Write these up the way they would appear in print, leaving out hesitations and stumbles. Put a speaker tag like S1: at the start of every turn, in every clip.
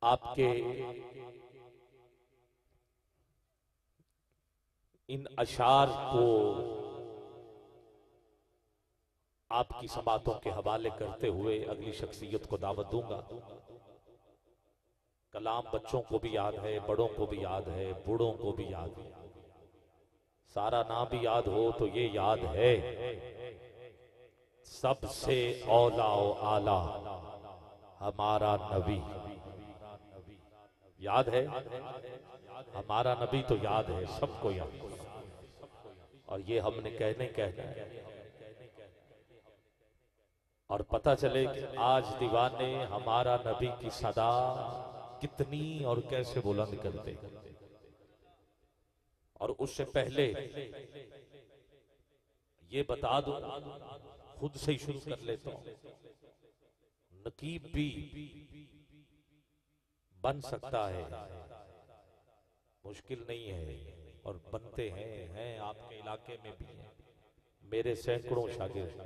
S1: आपके इन अशार को आपकी समातों के हवाले करते हुए अगली शख्सियत को दावत दूंगा। कलाम बच्चों को भी याद है, बड़ों को भी याद है, बूढ़ों को भी याद है। सारा नाम भी याद हो तो ये याद है, सबसे औला ओ आला हमारा नबी। याद है हमारा नबी, तो याद है, सबको याद है। और ये हमने कहना है। और पता चले कि आज दीवाने हमारा नबी की सदा कितनी और कैसे बुलंद करते। और उससे पहले ये बता दूं, खुद से ही शुरू कर लेता हूं, नकीब भी बन सकता है, मुश्किल नहीं है। और बनते हैं आपके इलाके में भी हैं, मेरे सैकड़ों शागिर्द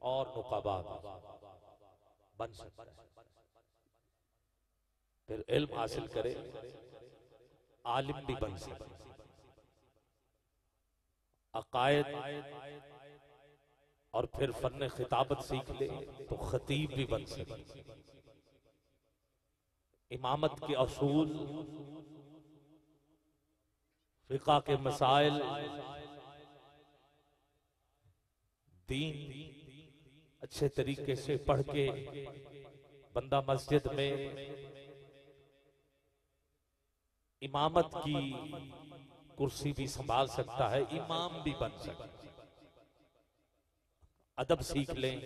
S1: और नुकाबा बन सकता है। फिर इल्म हासिल करे, आलिम भी बन सकता है, अकायद और फिर फन खिताबत सीख ले तो खतीब भी बन सकता है। इमामत के असूल, फिक़ा के मसाइल, दीन अच्छे तरीके से पढ़ के बंदा मस्जिद में इमामत की कुर्सी भी संभाल सकता है, इमाम भी बन सकता है। अदब सीख लें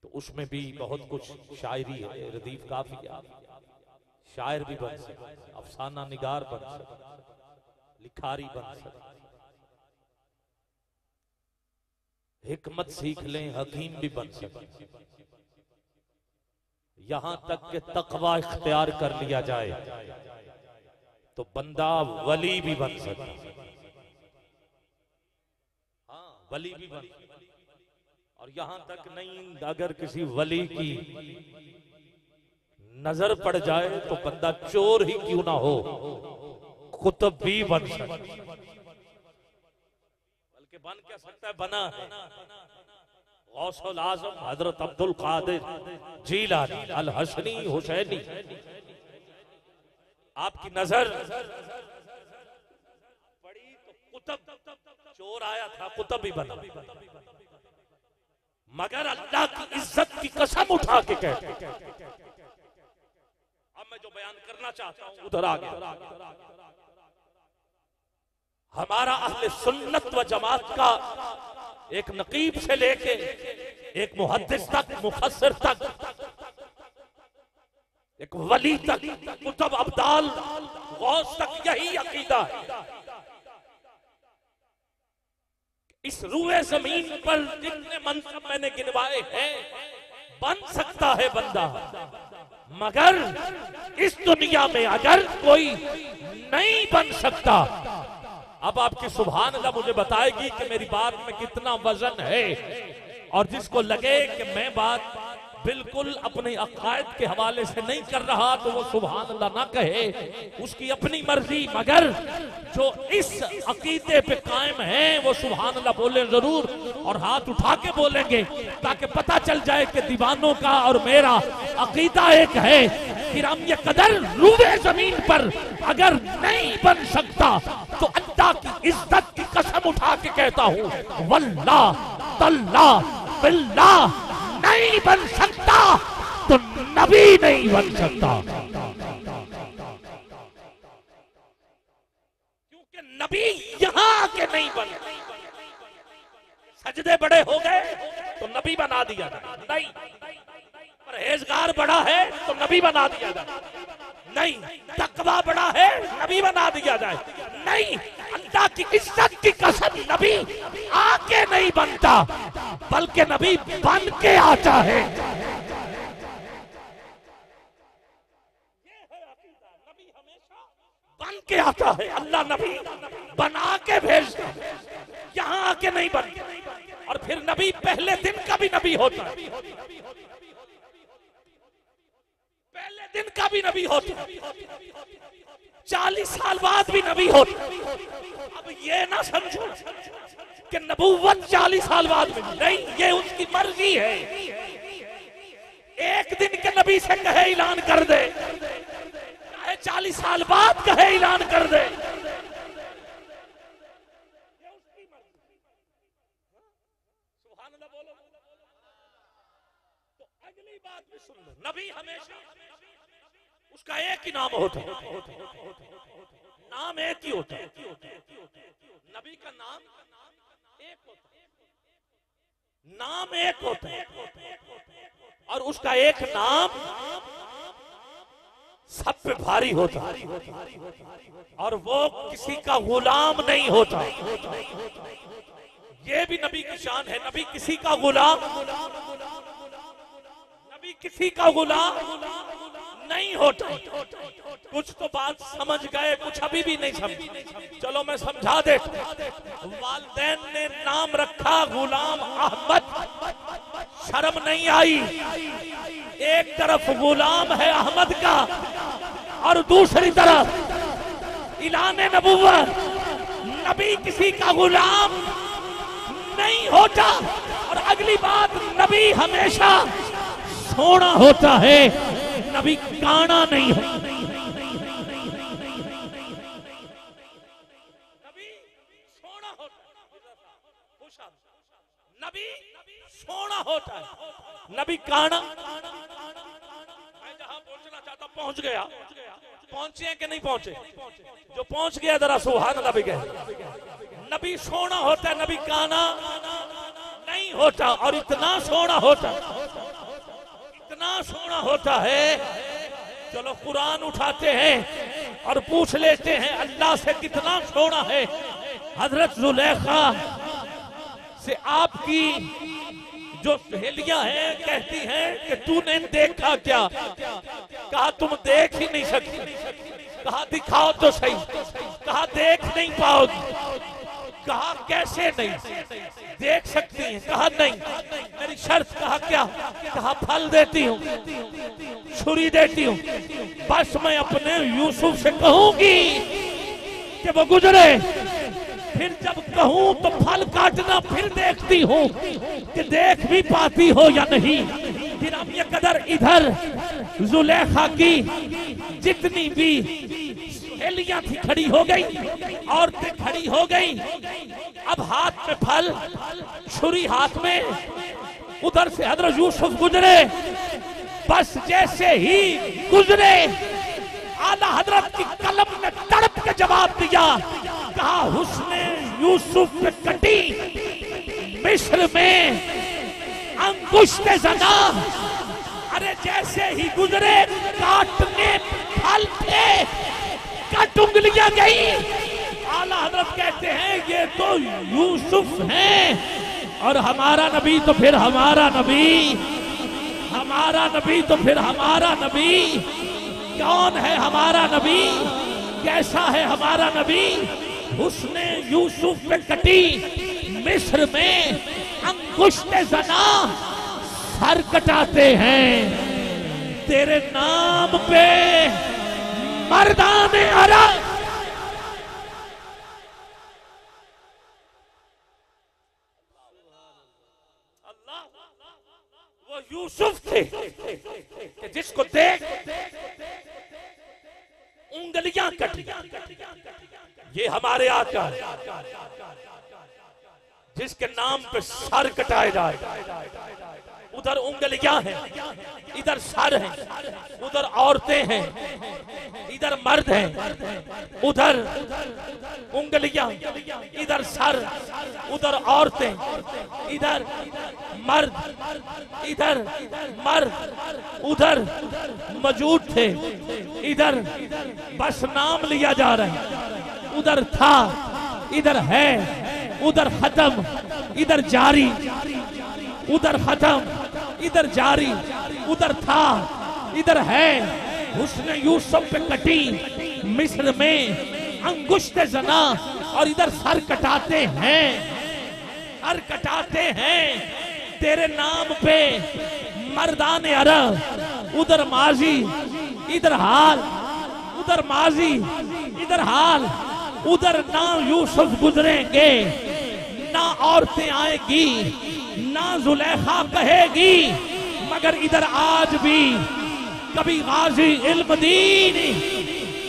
S1: तो उसमें भी बहुत कुछ, शायरी है, रदीफ काफिया, शायर भी बन सकता है, अफसाना निगार बन सकता है, लिखारी बन सकता है। हिकमत सीख लें, हकीम भी बन सकता है। यहां तक कि तकवा इख्तियार कर लिया जाए तो बंदा वली भी बन सकता है। हाँ, वली भी बन सकता है। और यहां तक नहीं, अगर किसी वली की नजर पड़ जाए तो बंदा चोर ही क्यों ना हो, कुतुब भी बन सकता है। बल्कि बन क्या सकता है, बना है। गौसुल आज़म हजरत अब्दुल कादिर जीलानी अल हसनी हुसैनी, आपकी नजर पड़ी तो कुतुब, चोर आया था, कुतुब भी बना। मगर अल्लाह की इज्जत की कसम उठा के कहते, अब मैं जो बयान करना चाहता हूं उधर आ गया। हमारा अहले सुन्नत व जमात का एक नकीब से लेके एक मुहद्दिस तक, मुफस्सिर तक, एक वली तक, कुतुब अब्दाल गौस तक यही अकीदा है। इस रूए जमीन पर जितने मनसब मैंने गिनवाए हैं, बन सकता है बंदा, मगर इस दुनिया में अगर कोई नहीं बन सकता। अब आपकी सुभान अल्लाह मुझे बताएगी कि मेरी बात में कितना वजन है। और जिसको लगे कि मैं बात बिल्कुल अपने अकायद के हवाले से नहीं कर रहा तो वो सुभान अल्लाह ना कहे, उसकी अपनी मर्जी। मगर जो इस अकीदे पे कायम है वो सुभान अल्लाह बोले जरूर, और हाथ उठा के बोलेंगे, ताकि पता चल जाए कि दीवानों का और मेरा अकीदा एक है। किराम ये कदर रूए जमीन पर अगर नहीं बन सकता तो अल्लाह की इज्जत की कसम उठा के कहता हूं, वल्लाह तल्लाह बिल्लाह नहीं बन सकता तो नबी नहीं बन सकता। क्योंकि नबी यहां आके नहीं बने। सजदे बड़े हो गए तो नबी बना दिया नहीं, परहेजगार बड़ा है तो नबी बना दिया जाए नहीं, तकवा बड़ा है नबी बना दिया जाए नहीं। अल्लाह की इज्जत की कसम, नबी आके नहीं बनता बल्कि नबी बन के आता है। नबी हमेशा बन के आता है, अल्लाह नबी बना के भेजता, यहां आके नहीं बनता। और फिर नबी पहले दिन का भी नबी होता है। पहले दिन का भी नबी होता, 40 साल बाद भी नबी होता। अब ये ना समझो कि नबूवत 40 साल बाद मिली, नहीं, ये उसकी मर्जी है। एक दिन के नबी से कहे ऐलान कर दे, चाहे 40 साल बाद कहे ऐलान कर दे, सुभान अल्लाह बोलो। तो अगली बात भी सुन लो, नबी हमेशा उसका एक ही नाम होता है, नाम एक ही होता है, नबी का नाम एक होता है, नाम एक होता है, और उसका एक नाम सब पे भारी होता है, और वो किसी का गुलाम नहीं होता। ये भी नबी की शान है, नबी किसी का गुलाम, नबी किसी का गुलाम नहीं होता। कुछ तो बात समझ गए, कुछ अभी भी नहीं समझ, चलो मैं समझा देता। वालिदैन ने नाम रखा गुलाम अहमद, शर्म नहीं आई। एक तरफ गुलाम है अहमद का और दूसरी तरफ इलाने नबुव्वत, नबी किसी का गुलाम नहीं होता। और अगली बात, नबी हमेशा सोना होता है, नबी काना नहीं है। नबी सोना होता है, नबी सोना होता है, नबी काना। मैं जहां पहुंचना चाहता पहुंच गया, पहुंचे हैं कि नहीं पहुंचे? जो पहुंच गया जरा सुभान अल्लाह भी कहे। नबी सोना होता है, नबी काना नहीं होता। और इतना सोना होता, इतना सोना होता है, चलो कुरान उठाते हैं और पूछ लेते हैं अल्लाह से कितना सोना है। हजरत जुलेखा से आपकी जो सहेलियां हैं कहती हैं कि तूने देखा क्या? कहा तुम देख ही नहीं सकती। कहा दिखाओ तो सही। कहा देख नहीं पाओगी। कहा कैसे नहीं देख सकती हैं? कहा नहीं, मेरी शर्त। कहा क्या? कहा फल देती हूँ, छुरी देती हूँ, बस मैं अपने यूसुफ से कहूंगी कि वो गुजरे, फिर जब कहूं तो फल काटना, फिर देखती हूँ कि देख भी पाती हो या नहीं। फिर अब ये कदर इधर जुलेखा की जितनी भी सहेलियां थी खड़ी हो गई, औरतें खड़ी हो गई। अब हाथ में फल, छुरी हाथ में, उधर से हजरत यूसुफ गुजरे। बस जैसे ही गुजरे, आला हजरत की कलम ने तड़प के जवाब दिया। कहा हुस्ने यूसुफ पे कटी मिस्र में अंगुष्टे जना। अरे जैसे ही गुजरे, काटने फल थे, कट उंगलियां गई। आला हजरत कहते हैं ये तो यूसुफ हैं, और हमारा नबी तो फिर हमारा नबी, हमारा नबी तो फिर हमारा नबी। कौन है हमारा नबी? कैसा है हमारा नबी? हुस्ने यूसुफ पे कटी मिस्र में अंगुष्टे जना, सर कटाते हैं तेरे नाम पे मर्दाने अरब। अल्लाह, वो यूसुफ थे कि जिसको देख उंगलियां कटी। ये हमारे आका जिसके नाम पे सर कटाए जाए। उधर उंगलियां हैं, इधर सर है, उधर औरतें हैं, इधर मर्द हैं। उधर उंगलियां, इधर सर, उधर औरतें, इधर मर्द, इधर मर्द, उधर मौजूद थे, इधर बस नाम लिया जा रहा है। उधर था, इधर है, उधर खत्म, इधर जारी, उधर खत्म, इधर जारी, उधर था, इधर है। हुस्न यूसुफ पे कटी मिस्र में अंगुष्टे जना, और इधर सर कटाते हैं, सर कटाते हैं तेरे नाम पे मर्दाने अरब। उधर माजी, इधर हाल उधर माजी, इधर हाल उधर ना यूसुफ गुजरेंगे, ना औरतें आएगी, ना जुलेखा कहेगी, मगर इधर आज भी कभी गाजी इल्मुद्दीन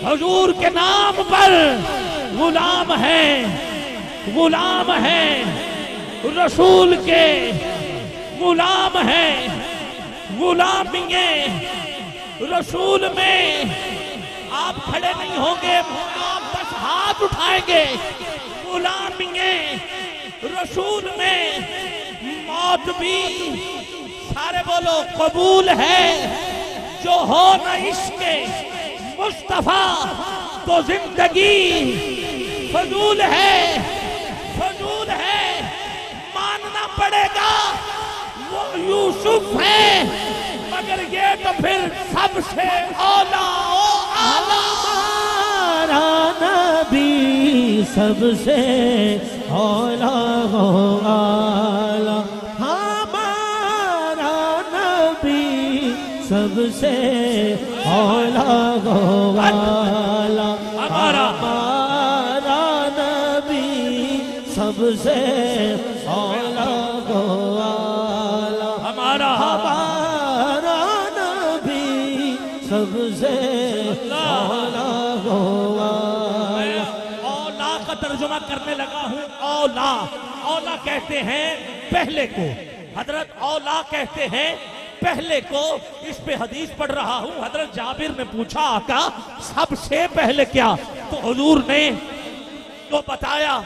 S1: हुजूर के नाम पर गुलाम है, गुलाम है, रसूल के गुलाम है, गुलामी रसूल में आप खड़े नहीं होंगे, आप बस हाथ उठाएंगे। गुलामी रसूल में मौत भी सारे बोलो कबूल है। जो हो न इश्क मुस्तफा तो जिंदगी फजूल है, फजूल है। मानना पड़ेगा वो यूसुफ है, मगर ये तो फिर सबसे औला आला।
S2: हमारा नबी सबसे औला हो आला, हमारा नबी सबसे औला हो आला, हमारा नबी सबसे औला हो आला, हमारा नबी सबसे औला हो आला।
S1: औला का तर्जुमा करने लगा हूँ। औला, औला कहते हैं पहले को, हजरत औला कहते हैं पहले को। इस पे हदीस पढ़ रहा हूँ। हजरत जाबिर ने पूछा आका सबसे पहले क्या, तो हुजूर ने तो बताया।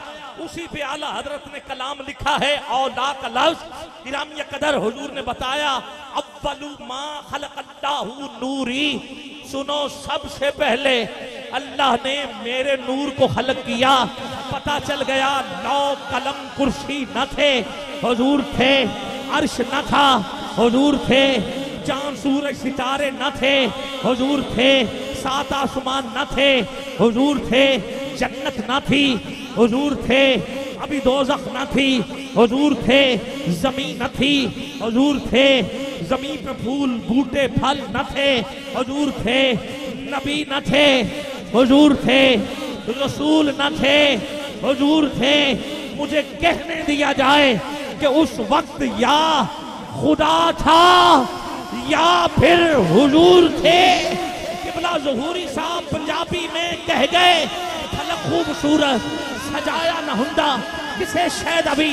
S1: उसी पे आला हजरत ने कलाम लिखा है औला का लफ्ज इरामिया कदर। हुजूर ने बताया अव्वलु मा खलक़ल्लाहु नूरी, सुनो सबसे पहले अल्लाह ने मेरे नूर को खलक किया। पता चल गया नौ कलम कुर्सी न थे, हुजूर थे। अर्श न था, हुजूर थे। चांद सूरज सितारे न थे, हुजूर थे। सात आसमान न थे, हुजूर थे। जन्नत न थी, हुजूर थे। अभी दोज़ख न थी, हुजूर थे। जमीन न थी, हुजूर थे। जमीन पे फूल बूटे फल न थे, हुजूर थे। नबी न थे, हुजूर थे। रसूल न थे, हुजूर थे। मुझे कहने दिया जाए कि उस वक्त या खुदा था या फिर हुजूर थे। किबला ज़हूरी साहब पंजाबी में कह गए फलक खूबसूरत सजाया न हुंदा किसे शायद अभी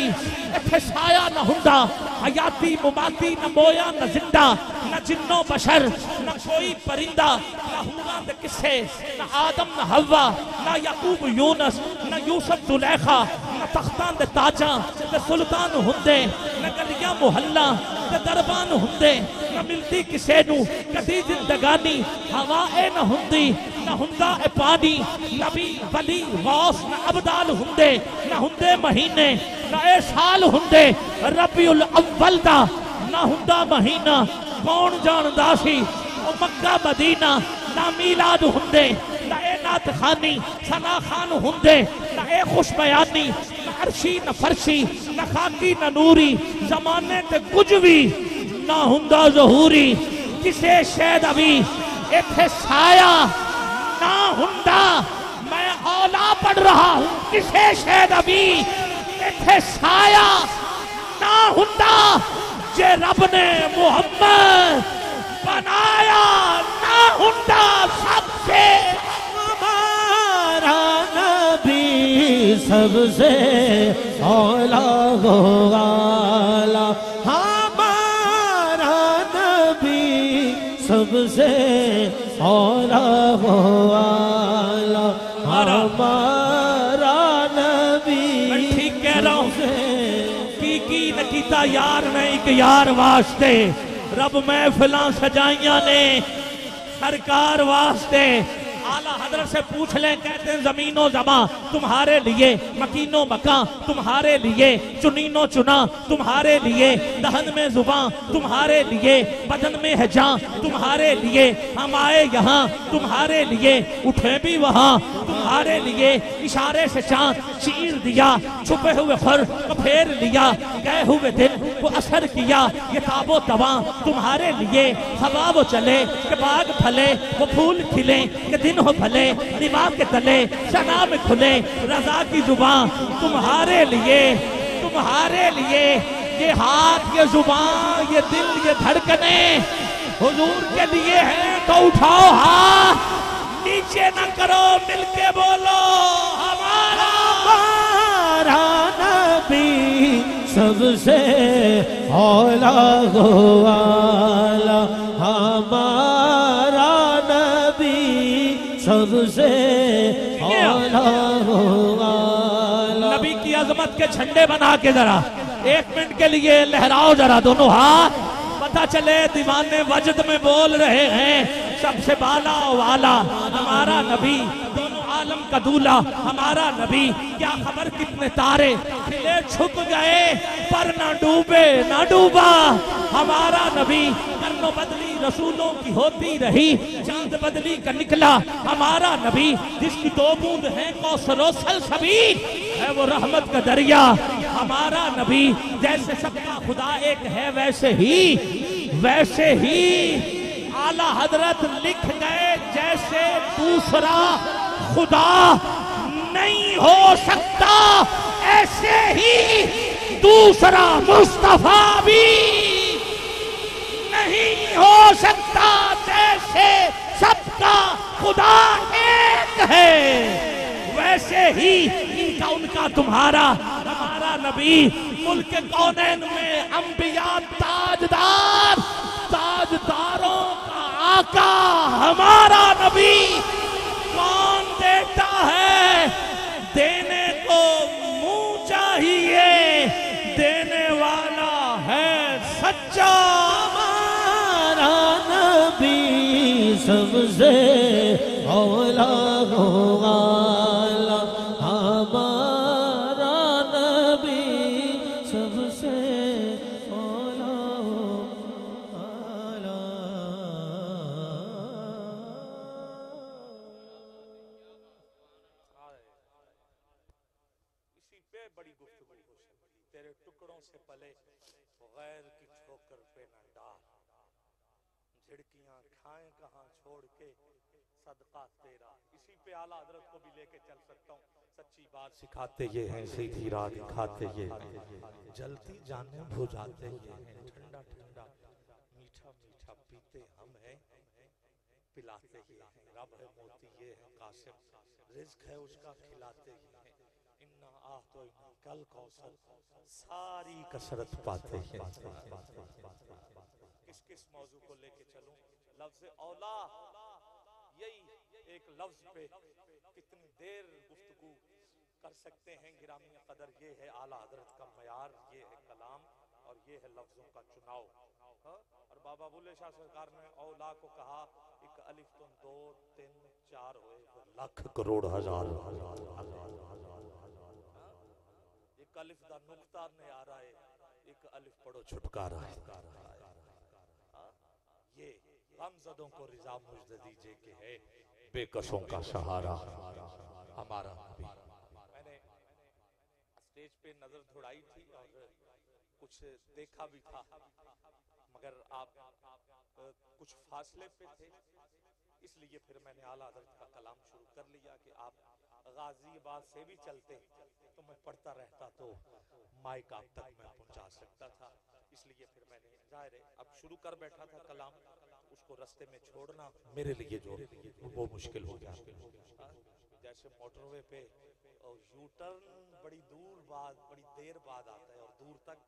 S1: इत्थे साया न हुंदा। हयाती मुमाती न मोया न जिंदा, न जिन्नो बशर न कोई परिंदा। न हूरा न किस्से न आदम न हवा, न याकूब यूनस न यूसुफ जुलेखा। न तख्तां दे ताजा ते सुल्तान हुंदे, न गलियां मुहल्ला ते दरबान हुंदे। न मिलती किसे नू कदी जिंदगानी, हवाए न हुंदी न हुंदा ए पानी। नबी वली गौस न अबदाल हुंदे, न हुंदे महीने न ए साल हुंदे। रबीउल अव्वल दा न हुंदा महीना, कौन जानदा सी ओ मक्का मदीना। ना मीलाद हुंदे न ए नात खानी, सना खान हुंदे न ए खुश बयानी। न अर्शी न फरशी न खाकी न नूरी, जमाने ते कुछ भी ना हुंदा ज़हूरी। किसे शायद अभी इत्थे साया ना हुंदा। मैं औला पढ़ रहा हूँ। किसे शायद अभी इत्थे साया ना हुंदा। जे रब ने मुहम्मद बनाया ना हुंदा सबसे।
S2: हमारा नबी सबसे औला हो आला, हमारा नबी सबसे औला हो आला, हमारा नबी।
S1: ठीक कह रहा हूँ। की नकीता यार ने एक यार वास्ते, रब महफिलां सजाइया ने सरकार वास्ते। आला हजरत से पूछ लें, कहते हैं जमीनो जमा तुम्हारे लिए, मकीनो मका तुम्हारे लिए, चुनीनो चुना तुम्हारे लिए। दहन में जुबां तुम्हारे लिए, बदन में है जान तुम्हारे लिए। हम आए यहाँ तुम्हारे लिए, उठे भी वहाँ तुम्हारे लिए। इशारे से चांद चीर दिया, छुपे हुए खर को फेर लिया। गए हुए दिन वो असर किया। ये ताबो तवा तुम्हारे लिए, हवा वो चले कि बाग फले, वो फूल खिले कि दिन हो भले, दिमाग के तले शनाब खुले, रजा की जुबान तुम्हारे लिए, तुम्हारे लिए। ये हाथ, ये जुबान, ये दिल, ये धड़कने हुजूर के लिए है, तो उठाओ हाथ, नीचे न करो, मिलके बोलो हमारा
S2: नबी सबसे औला हो वाला, हमारा नबी सबसे औला हो वाला।
S1: नबी की अजमत के झंडे बना के जरा 1 मिनट के लिए लहराओ जरा दोनों हाथ, पता चले दीवाने वजद में बोल रहे हैं सबसे बाला वाला हमारा नबी, दोनों आलम का दूल्हा हमारा नबी। क्या खबर कितने तारे खिले छुप गए, पर ना डूबे ना डूबा हमारा नबी। करनो बदली रसूलों की होती रही, चांद बदली का निकला हमारा नबी। जिसकी 2 बूंद है कौसरो सलसबी, है वो रहमत का दरिया हमारा नबी। जैसे सबका खुदा एक है वैसे ही आला हजरत लिख गए, जैसे दूसरा खुदा नहीं हो सकता, ऐसे ही दूसरा मुस्तफा भी नहीं हो सकता। जैसे सबका खुदा एक है, वैसे ही इनका उनका तुम्हारा हमारा नबी। मुल्क कौनैन में अंबिया ताजदार, ताजदारों का आका हमारा नबी। कौन देता है, देने को मुंह चाहिए, देने वाला है सच्चा
S2: हमारा नबी सबसे औला हो वाला, हमारा नबी सबसे औला हो वाला।
S1: इसी पे बड़ी गुफ्तगू हो सकती। तेरे टुकड़ों से पले गैर की ठोकर पे न डाल, झिड़कियां खाएं कहां छोड़ के सदका तेरा। इसी पे आला हजरत को भी लेके चल सकता हूँ। सच्ची बात सिखाते ये हैं, सीधी राह दिखाते ये हैं, जलती जाने बुझाते ये हैं, ठंडा ठंडा मीठा मीठा पीते हम हैं, पिलाते ये हैं। रब है मोती ये है कासिम, रिज्क है उसका खिलाते ये हैं। इन्ना आह तो कल कौसर, सारी कसरत पाते हैं। किस किस मौजू को लेके चलूं? लफ्ज औला, यही एक लफ्ज पे कितनी देर गुफ्तगू कर सकते हैं। गिरामी कदर ये है आला हजरत का मयार, ये है कलाम और ये है लफ्जों का चुनाव। और बाबा बुल्ले शाह सरकार ने औला को कहा, एक अलिफ तुम 2 3 4 होए लाख करोड़ हजार, एक अलिफ दा नुक्ता ने आ रहा है, एक अलिफ पढ़ो छुटकारा है। ये गमज़दों को रिज़ा मुझे दीजिए कि है बेकसों का सहारा हमारा नबी। मैंने स्टेज पे नजर दौड़ाई थी और कुछ देखा भी था, मगर आप कुछ फासले पे थे, इसलिए फिर मैंने आला हज़रत का कलाम शुरू कर लिया कि आप गाजियाबाद से भी चलते तो मैं पढ़ता रहता तो माइक आप तक मैं पहुंचा सकता था। इसलिए फिर मैंने जाहिर है अब शुरू कर बैठा था कलाम, उसको रास्ते में छोड़ना मेरे लिए जो वो मुश्किल हो गया। जैसे मोटरवे पे यू टर्न बड़ी दूर बाद, बड़ी देर बाद आता है और दूर तक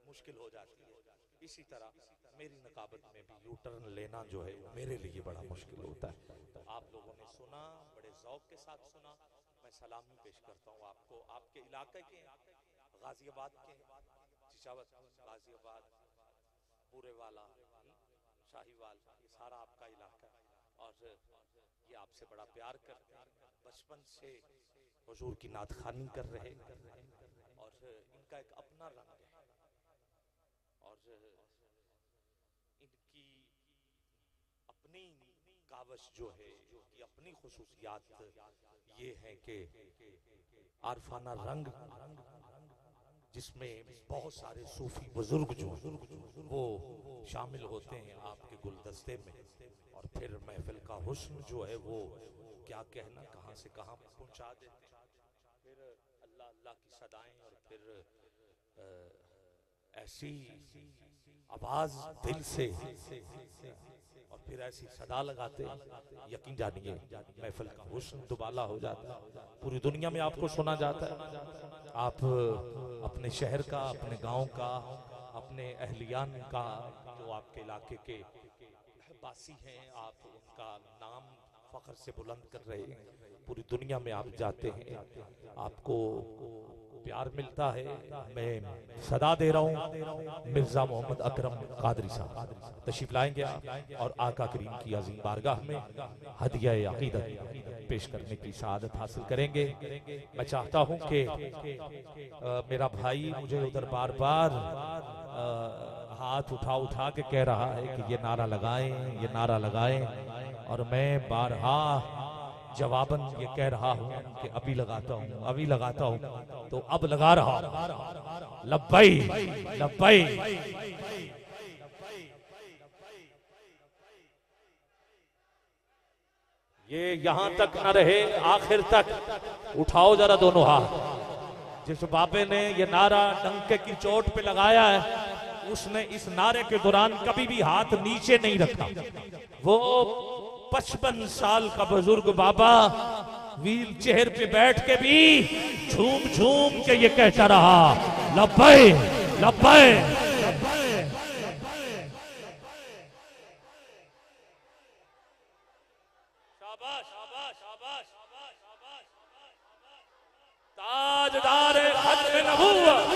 S1: मुश्किल हो जाती है, इसी तरह मेरी नकाबत में भी यू टर्न लेना जो है मेरे लिए बड़ा मुश्किल होता है। तो आप लोगों ने सुना, बड़े ज़ौक़ के साथ सुना, मैं सलामी पेश करता हूँ आपको। आपके इलाके के गाजियाबाद के, जिशावत, गाजियाबाद, बुरेवाला, शाहीवाल, ये सारा आपका इलाका और ये आपसे बड़ा प्यार करते हैं, बचपन से हुजूर की नातखानी कर रहे और इनका एक अपना रंग है और इनकी अपनी कावश जो है, इनकी अपनी खुसूसियात ये है कि आरफाना रंग जिसमें बहुत सारे सूफी बुजुर्ग जो वो शामिल होते हैं आपके गुलदस्ते में, और फिर महफिल का हुस्न जो है वो क्या कहना कहां से कहां पहुंचा देते हैं। फिर अल्लाह अल्लाह की सदाएं, और फिर ऐसी आवाज दिल से, और फिर ऐसी सदा लगाते, यकीन जानिए महफिल का हुस्न दुबाला हो जाता है, पूरी दुनिया में आपको सुना जाता है। आप अपने शहर का, अपने गांव का, अपने अहलियान का, जो आपके इलाके के बासी हैं, आप उनका नाम फख्र से बुलंद कर रहे हैं। पूरी दुनिया में आप जाते हैं, आपको प्यार मिलता है। मैं सदा दे रहा हूँ मिर्जा मोहम्मद अकरम कादरी साहब तशरीफ लाएंगे आप, और आका करीम की अजीम बारगाह में हदिया अकीदत पेश करने की सआदत हासिल करेंगे। मैं चाहता हूँ कि मेरा भाई मुझे उधर बार बार हाथ उठा उठा के कह रहा है कि ये नारा लगाएं, ये नारा लगाएं, और मैं बारहा जवाबन ये कह रहा हूं कि अभी लगाता हूं, अभी लगाता हूं, तो अब लगा रहा हूं। लब्बई लब्बई। ये यहां तक न रहे, आखिर तक उठाओ जरा दोनों हाथ। जिस बाबे ने ये नारा डंके की चोट पे लगाया है, उसने इस नारे के दौरान कभी भी हाथ नीचे नहीं रखा। वो 55 साल का बुजुर्ग बाबा व्हील चेयर पे बैठ के भी झूम झूम के ये कहता रहा, लब्बई लब्बई। शाबाश शाबाश शाबाश शाबाश। ताजदार खत्म नबूवत,